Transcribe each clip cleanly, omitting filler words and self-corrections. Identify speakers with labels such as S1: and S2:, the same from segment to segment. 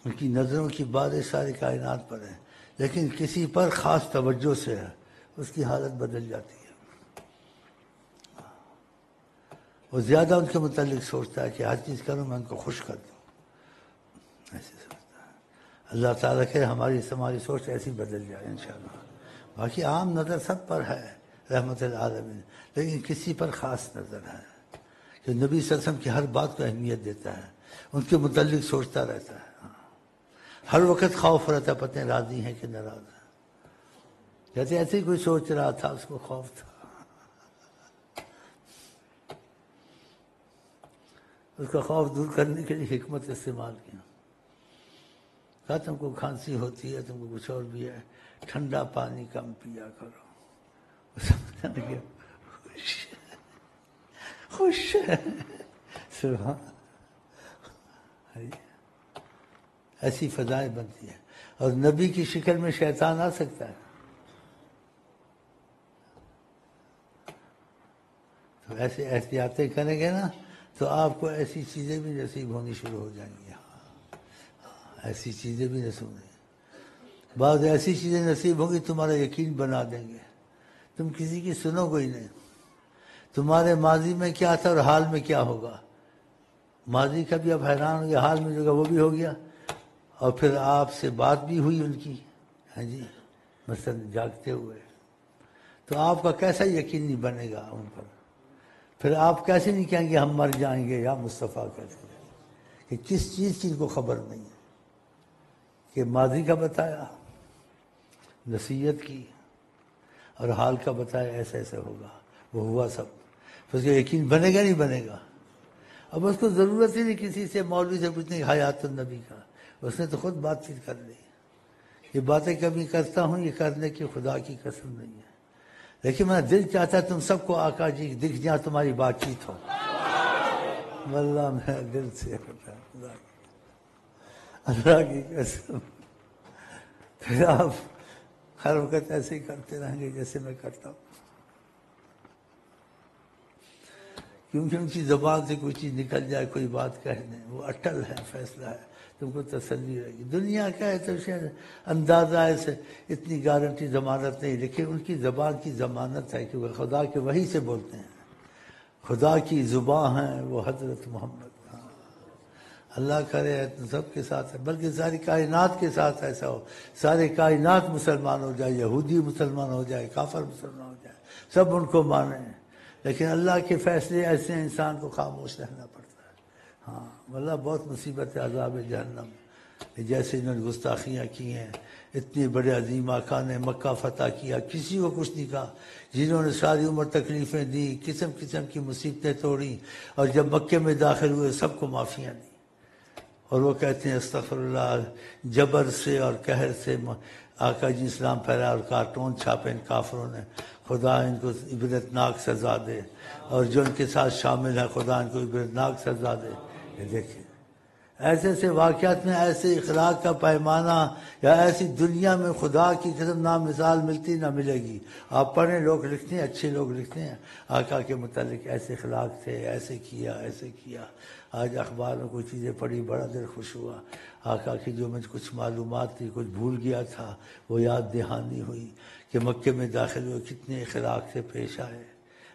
S1: ان کی نظروں کی بارش ساری کائنات پر ہے، لیکن کسی پر خاص توجہ سے ہے، اس کی حالت بدل جاتی ہے۔ وہ زیادہ ان کے متعلق سوچتا ہے کہ ہر چیز کروں میں ان کو خوش کر دوں، ایسے سوچتا ہے۔ اللہ تعالیٰ کہ ہماری سوچ ایسی بدل جائے انشاءاللہ۔ باقی عام نظر سب پر ہے رحمت العالمین، لیکن کسی پر خاص نظر ہے کہ نبی صلی اللہ علیہ وسلم کی ہر بات کو اہمیت دیتا ہے، ان کے متعلق سوچتا رہتا ہے، ہر وقت خوف رہتا ہے، پتہ نہیں راضی ہیں کہ ناراض ہیں۔ کہتے ایسے ہی کوئی سوچ رہا تھا، اس کو خوف تھا، اس کا خوف دور کرنے کے لیے حکمت استعمال کیا۔ کہا تم کو کھانسی ہوتی ہے، تم کو کچھ اور بھی ہے، ٹھنڈا پانی کم پیا کرو۔ سمجھا گیا، خوش ہے، سبحان۔ ایسی فضائیں بنتی ہیں، اور نبی کی شکل میں شیطان آ سکتا ہے، تو ایسے احتیاطیں کریں گے نا تو آپ کو ایسی چیزیں بھی نصیب ہونی شروع ہو جائیں گی۔ ایسی چیزیں بھی نصیب ہوں گی، بعض ایسی چیزیں نصیب ہوں گی تمہارا یقین بنا دیں گے، تم کسی کی سنو گے ہی نہیں، تمہارے ماضی میں کیا تھا اور حال میں کیا ہوگا، ماضی کا بھی اب حیران ہو گیا، حال میں جو گا وہ بھی ہو گیا، اور پھر آپ سے بات بھی ہوئی ان کی، ہاں جی، مثلا جاگتے ہوئے، تو آپ کا کیسا یقین نہیں بنے گا ان پر، پھر آپ کیسے نہیں کہیں گے ہم مر جائیں گے یا مصطفیٰ کیسے، کہ کس چیز کی ان کو خبر نہیں ہے، کہ ماضی کا بتایا، نصیحت کی، اور حال کا بتایا ایسا ایسا ہوگا، وہ ہوا سب، پھر اس کا یقین بنے گا نہیں بنے گا۔ اب اس کو ضرورت ہی نہیں کسی سے، مولوی سے پوچھنے حیات النبی کا، اس نے تو خود بات چیت کر لی۔ یہ باتیں کبھی کرتا ہوں، یہ کرنے کی خدا کی قسم نہیں ہے، لیکن میرا دل چاہتا ہے تم سب کو آقا جی دکھ جائیں، تمہاری بات چیت ہو، واللہ میرا دل سے ہوتا ہے، اللہ کی قسم۔ پھر آپ ہر وقت ایسے ہی کرتے رہیں گے جیسے میں کرتا ہوں، کیونکہ ان کی زبان سے کوئی چیز نکل جائے، کوئی بات کہہ دیں، وہ اٹل ہے، فیصلہ ہے، تم کو تسلی رہے گی۔ دنیا کا ہے تو شاید اندازہ ہے، اتنی گارنٹی ضمانت نہیں، لیکن ان کی زبان کی ضمانت ہے، کیونکہ خدا کے وحی سے بولتے ہیں، خدا کی زبان ہے وہ حضرت محمد۔ اللہ کرے سب کے ساتھ ہے، بلکہ ساری کائنات کے ساتھ ایسا ہو، سارے کائنات مسلمان ہو جائے، یہودی مسلمان ہو جائے، کافر مسلمان ہو جائے، سب ان کو مانیں، لیکن اللہ کے فیصلے ایسے ہیں انسان کو خاموش رہنا پڑتا ہے۔ ہاں واللہ بہت مصیبت ہے عذاب جہنم، جیسے انہوں نے گستاخیاں کی ہیں، اتنے بڑے عظیم آقا نے مکہ فتح کیا، کسی کو کچھ نہیں کہا، جنہوں نے ساری عمر تکلیفیں دی، قسم قسم کی مصیبتیں توڑی، اور جب مکے میں داخل ہوئے سب کو معافیاں دی، اور وہ کہتے ہیں استغفر اللہ، جبر سے اور قہر سے آقا جی اسلام پھیلایا اور کارٹون چھاپے ان کافروں نے، خدا ان کو عبرتناک سزا دے، اور جو ان کے ساتھ شامل ہیں خدا ان کو عبرتناک سزا دے۔ یہ دیکھیں ایسے ایسے واقعات میں ایسے اخلاق کا پیمانہ، یا ایسی دنیا میں خدا کی قسم نہ مثال ملتی نہ ملے گی۔ آپ پڑھیں، لوگ لکھتے ہیں، اچھے لوگ لکھتے ہیں آقا کے متعلق، ایسے اخلاق تھے، ایسے کیا ایسے کیا۔ آج اخبار میں کوئی چیزیں پڑھی، بڑا دل خوش ہوا، آقا کی جو مجھے کچھ معلومات تھی، کچھ بھول گیا تھا، وہ یاد دہانی ہوئی کہ مکے میں داخل ہوئے کتنے اخلاق سے پیش آئے،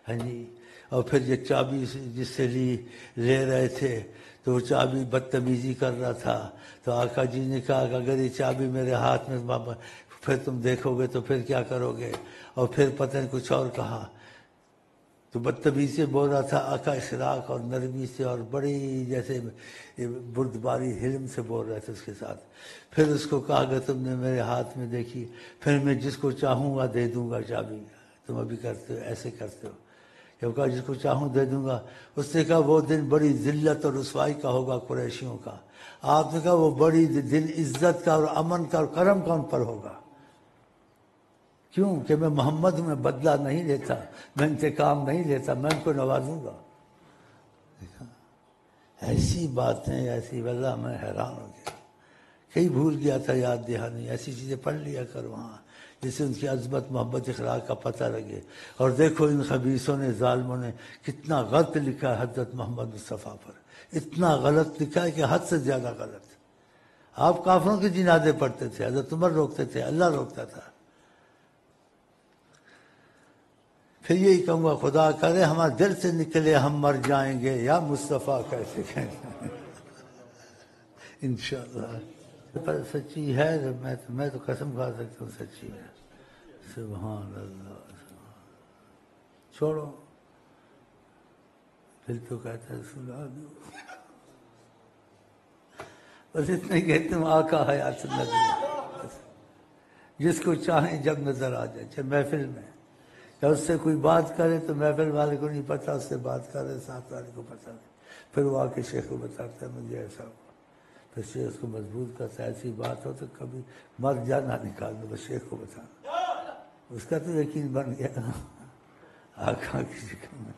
S1: ہاں جی۔ اور پھر یہ چابی جس سے لے رہے تھے تو وہ چابی بدتمیزی کر رہا تھا، تو آقا جی نے کہا کہ اگر یہ چابی میرے ہاتھ میں پھر تم دیکھو گے تو پھر کیا کرو گے، اور پھر پتہ نہیں کچھ اور کہا، تو بدتمیزی سے بول رہا تھا، آقا اخلاق اور نرمی سے اور بڑی جیسے بردباری حلم سے بول رہے تھے اس کے ساتھ۔ پھر اس کو کہا کہ تم نے میرے ہاتھ میں دیکھی، پھر میں جس کو چاہوں گا دے دوں گا چابی، تم ابھی کرتے ہو ایسے کرتے ہو، کہ کہا جس کو چاہوں دے دوں گا۔ اس نے کہا وہ دن بڑی ذلت اور رسوائی کا ہوگا قریشیوں کا، آپ نے کہا وہ بڑی دن عزت کا اور امن کا اور کرم کا ان پر ہوگا۔ کیوں کہ میں محمد ہوں، میں بدلہ نہیں لیتا، میں انتقام نہیں لیتا، میں ان کو نوازوں گا۔ ایسی باتیں، ایسی، واللہ میں حیران ہو گیا، کئی بھول گیا تھا یاد دہانی، ایسی چیزیں پڑھ لیا کر وہاں جس سے ان کی عظمت محبت اخلاق کا پتہ لگے۔ اور دیکھو ان خبیثوں نے، ظالموں نے کتنا غلط لکھا ہے حضرت محمد مصطفیٰ پر، اتنا غلط لکھا ہے کہ حد سے زیادہ غلط، آپ کافروں کے جنازے پڑھتے تھے، حضرت عمر روکتے تھے، اللہ روکتا تھا۔ پھر یہی کہوں گا خدا کرے ہمارے دل سے نکلے ہم مر جائیں گے یا مصطفیٰ کیسے کہیں انشاءاللہ۔ پر سچی ہے، میں تو قسم کھا سکتا ہوں سچی ہے۔ سبحان اللہ، چھوڑو، دل تو کہتا ہے سنا دو، بس اتنا ہی کہتے ہیں آقا حیات النبی، جس کو چاہیں جب نظر آ جائے، چاہے محفل میں یا اس سے کوئی بات کرے تو محفل والے کو نہیں پتا، اس سے بات کرے ساتھ والے کو پتا نہیں، پھر وہ آ کے شیخ کو بتاتا ہے مجھے ایسا ہوا، پھر شیخ اس کو مضبوط کرتا ہے، ایسی بات ہو تو کبھی مر جانا نکال دو، بس شیخ کو بتانا، اس کا تو یقین بن گیا نا آقا کی شکل میں۔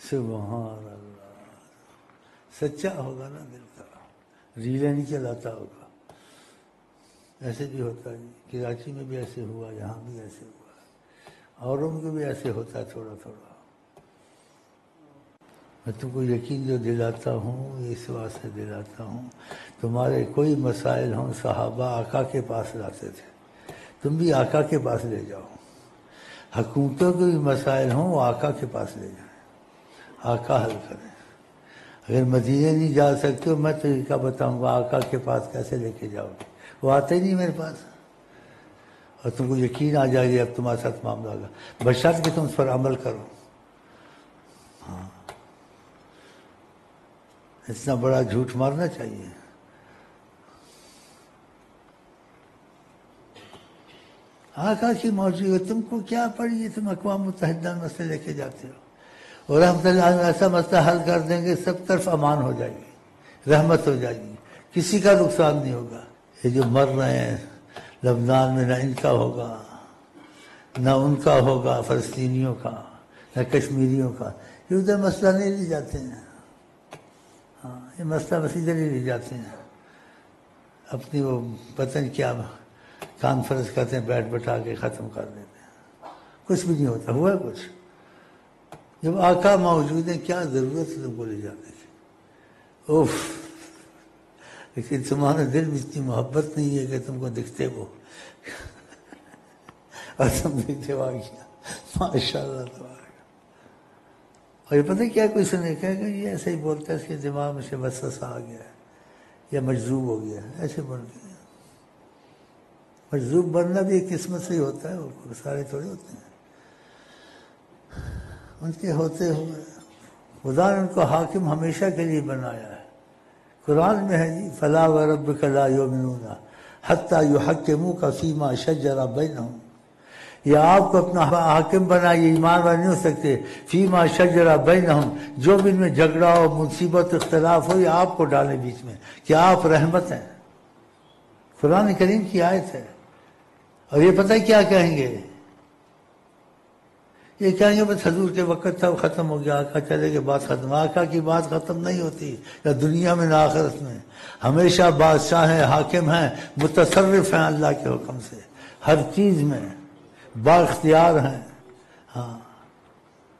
S1: سبحان اللہ، سچا ہوگا نا دل کا، ریلے نہیں چلاتا ہوگا۔ ایسے بھی ہوتا ہے، کراچی میں بھی ایسے ہوا، یہاں بھی ایسے ہوا، اوروں میں بھی ایسے ہوتا ہے تھوڑا تھوڑا۔ میں تم کو یقین جو دلاتا ہوں اس واسطے دلاتا ہوں، تمہارے کوئی مسائل ہوں صحابہ آقا کے پاس لاتے تھے، تم بھی آقا کے پاس لے جاؤ۔ حکومتوں کے بھی مسائل ہوں وہ آقا کے پاس لے جائیں، آقا حل کریں۔ اگر مدینے نہیں جا سکتے ہو میں تو یہ کیا بتاؤں گا آقا کے پاس کیسے لے کے جاؤ گے، وہ آتے ہی نہیں میرے پاس، اور تم کو یقین آ جائے گی اب تمہارے ساتھ معاملہ ہوگا، بشرط کہ تم اس پر عمل کرو۔ ہاں، اتنا بڑا جھوٹ مارنا چاہیے۔ آقا کی موجود تم کو کیا پڑی، تم اقوام متحدہ میں مسئلے لے کے جاتے ہو، اور رحمت اللہ ایسا مسئلہ حل کر دیں گے سب طرف امان ہو جائے گی، رحمت ہو جائے گی، کسی کا نقصان نہیں ہوگا۔ یہ جو مر رہے ہیں لبنان میں، نہ ان کا ہوگا نہ ان کا ہوگا، فلسطینیوں کا نہ کشمیریوں کا، یہ ادھر مسئلہ نہیں لے جاتے ہیں۔ ہاں، یہ مسئلہ بس ادھر ہی لے جاتے ہیں، اپنی وہ پتہ نہیں کیا کانفرنس کرتے ہیں، بیٹھ بٹھا کے ختم کر دیتے ہیں، کچھ بھی نہیں ہوتا، ہوا کچھ؟ جب آقا موجود ہیں کیا ضرورت ہے تم کو لے جانے کی؟ اوف، لیکن تمہارے دل میں اتنی محبت نہیں ہے کہ تم کو دکھتے وہ اور تم دکھتے وہ گیا، ماشاء اللہ تبارک۔ اور یہ پتہ کیا کوئی سنے کہا کہ یہ ایسے ہی بولتا ہے، اس کے دماغ میں سے وسوسہ آ گیا ہے یا مجذوب ہو گیا ہے، ایسے بن گیا۔ مجذوب بننا بھی ایک قسمت سے ہی ہوتا ہے، وہ سارے تھوڑے ہوتے ہیں، ان کے ہوتے ہوئے خدا نے ان کو حاکم ہمیشہ کے لیے بنایا ہے۔ قرآن میں ہے جی فَلَا وَرَبِّكَ لَا يُؤْمِنُونَ حَتَّى يُحَكِّمُوكَ فِي مَا شَجَرَ بَيْنَهُمْ، یہ آپ کو اپنا حاکم بنائیے، ایمان والے نہیں ہو سکتے، فی ما شجر بینہم، جو بھی ان میں جھگڑا ہو، مصیبت، اختلاف ہو، یہ آپ کو ڈالے بیچ میں کہ آپ رحمت ہیں۔ قرآن کریم کی آیت ہے۔ اور یہ پتہ کیا کہیں گے؟ یہ کہیں گے بس حضور کے وقت تھا وہ ختم ہو گیا، آقا چلے گئے بات ختم۔ آقا کی بات ختم نہیں ہوتی، نہ دنیا میں نہ آخرت میں، ہمیشہ بادشاہ ہیں، حاکم ہیں، متصرف ہیں اللہ کے حکم سے ہر چیز میں، با اختیار ہیں۔ ہاں،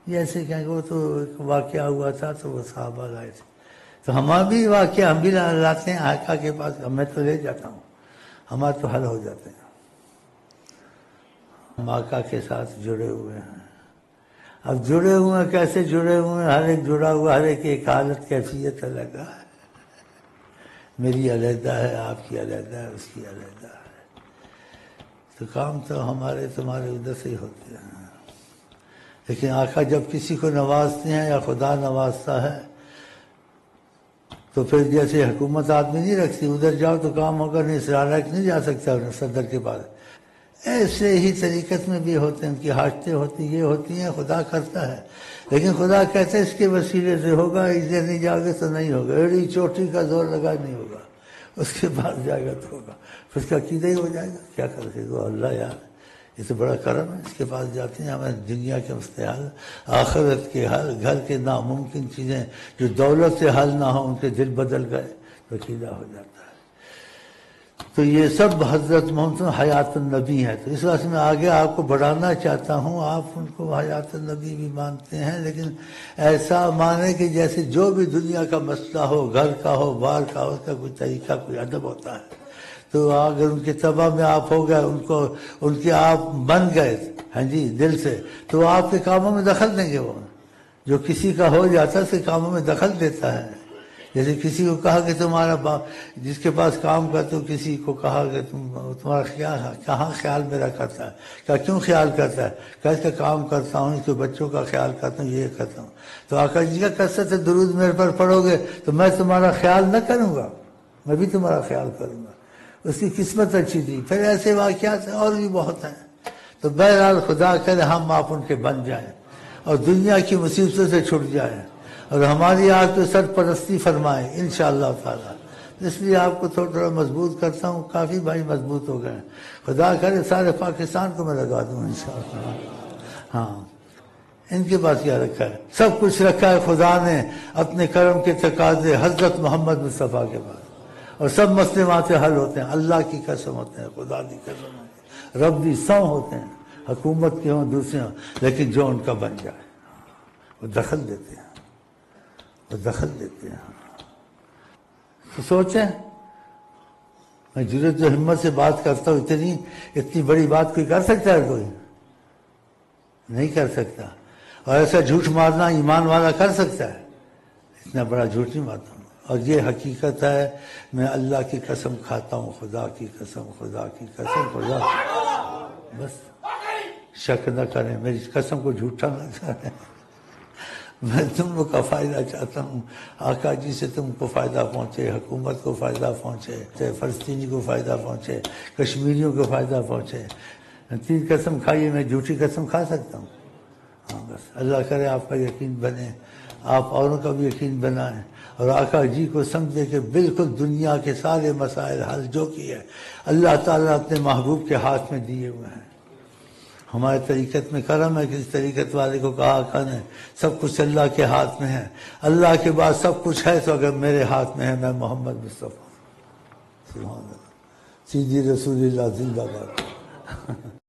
S1: یہ ایسے کہیں گے وہ تو ایک واقعہ ہوا تھا تو وہ صحابہ لائے تھے، تو ہمارا بھی واقعہ ہم بھی لاتے ہیں آقا کے پاس، میں تو لے جاتا ہوں، ہمارے تو حل ہو جاتے ہیں۔ ہم آقا کے ساتھ جڑے ہوئے ہیں۔ اب جڑے ہوئے ہیں، کیسے جڑے ہوئے ہیں؟ ہر ایک جڑا ہوا، ہر ایک حالت کیفیت الگ ہے، میری علیحدہ ہے، آپ کی علیحدہ ہے، اس کی علیحدہ ہے، تو کام تو ہمارے تمہارے ادھر سے ہی ہوتے ہیں۔ لیکن آقا جب کسی کو نوازتے ہیں یا خدا نوازتا ہے تو پھر جیسے حکومت آدمی نہیں رکھتی، ادھر جاؤ تو کام ہوگا نہیں، سرالک نہیں جا سکتا صدر کے پاس، ایسے ہی طریقت میں بھی ہوتے ہیں، ان کی حاجتیں ہوتی یہ ہوتی ہیں، خدا کرتا ہے، لیکن خدا کہتے ہیں اس کے وسیلے سے ہوگا، ادھر نہیں جاؤ گے تو نہیں ہوگا، ایڑی چوٹی کا زور لگا نہیں ہوگا، اس کے بعد جائے گا تو ہوگا، پھر اس کا عقیدہ ہی ہو جائے گا، کیا کر سکے گا اللہ یار، یہ تو بڑا کرم ہے، اس کے پاس جاتے ہیں، ہمیں دنیا کے مسئلے حل، آخرت کے حل، گھر کے ناممکن چیزیں جو دولت سے حل نہ ہو ان کے دل بدل گئے تو عقیدہ ہو جاتا ہے۔ تو یہ سب حضرت محمد حیات النبی ہے. تو اس واسطے میں آگے آپ کو بڑھانا چاہتا ہوں. آپ ان کو حیات النبی بھی مانتے ہیں، لیکن ایسا مانے کہ جیسے جو بھی دنیا کا مسئلہ ہو، گھر کا ہو، باہر کا ہو، اس کا کوئی طریقہ، کوئی ادب ہوتا ہے. تو اگر ان کے تبع میں آپ ہو گئے، ان کے آپ بن گئے ہاں جی دل سے، تو آپ کے کاموں میں دخل دیں گے. وہ جو کسی کا ہو جاتا ہے اس کے کاموں میں دخل دیتا ہے. جیسے کسی کو کہا کہ تمہارا باپ جس کے پاس کام کرتے ہو، کسی کو کہا کہ تمہارا خیال کہاں خیال میرا کرتا ہے، کہا کیوں خیال کرتا ہے، کہا اس کا کام کرتا ہوں، اس کے بچوں کا خیال کرتا ہوں، یہ کرتا ہوں. تو آقا جی کا کثرت سے درود میرے پر پڑھو گے تو میں تمہارا خیال نہ کروں گا، میں بھی تمہارا خیال کروں گا. اس کی قسمت اچھی تھی. پھر ایسے واقعات اور بھی بہت ہیں. تو بہرحال خدا کرے ہم آپ ان کے بن جائیں اور دنیا کی مصیبتوں سے چھٹ جائیں اور ہماری آپ پہ سرپرستی فرمائیں انشاءاللہ تعالی. اس لیے آپ کو تھوڑا مضبوط کرتا ہوں. کافی بھائی مضبوط ہو گئے. خدا کرے سارے پاکستان کو میں لگا دوں انشاءاللہ. ہاں ان کے پاس کیا رکھا ہے؟ سب کچھ رکھا ہے خدا نے اپنے کرم کے تقاضے حضرت محمد مصطفیٰ کے پاس، اور سب مسئلے وہاں سے حل ہوتے ہیں. اللہ کی قسم ہوتے ہیں، خدا کی قسم ہوتے ہیں، رب بھی سو ہوتے ہیں، حکومت کے ہوں دوسرے ہوں، لیکن جو ان کا بن جائے وہ دخل دیتے ہیں، وہ دخل دیتے ہیں. تو سوچیں، میں جرأت و ہمت سے بات کرتا ہوں. اتنی بڑی بات کوئی کر سکتا ہے؟ کوئی نہیں کر سکتا. اور ایسا جھوٹ مارنا ایمان والا کر سکتا ہے؟ اتنا بڑا جھوٹ نہیں مارتا ہوں. اور یہ حقیقت ہے. میں اللہ کی قسم کھاتا ہوں، خدا کی قسم، خدا کی قسم، خدا. بس شک نہ کریں، میری قسم کو جھوٹا نہ کریں. میں تم لوگ کا فائدہ چاہتا ہوں. آقا جی سے تم کو فائدہ پہنچے، حکومت کو فائدہ پہنچے، فلسطینی کو فائدہ پہنچے، کشمیریوں کو فائدہ پہنچے. تین قسم کھائیے، میں جھوٹی قسم کھا سکتا ہوں؟ ہاں بس اللہ کرے آپ کا یقین بنے، آپ اوروں کا بھی یقین بنائیں، اور آقا جی کو سمجھے کہ بالکل دنیا کے سارے مسائل حل جو کی ہے اللہ تعالیٰ اپنے محبوب کے ہاتھ میں دیے ہوئے ہیں. ہمارے طریقت میں کرم ہے کہ اس طریقت والے کو کہا آقا نے سب کچھ اللہ کے ہاتھ میں ہے. اللہ کے بعد سب کچھ ہے تو اگر میرے ہاتھ میں ہے، میں محمد مصطفیٰ سبحان اللہ سیدھی رسول اللہ زندہ باد.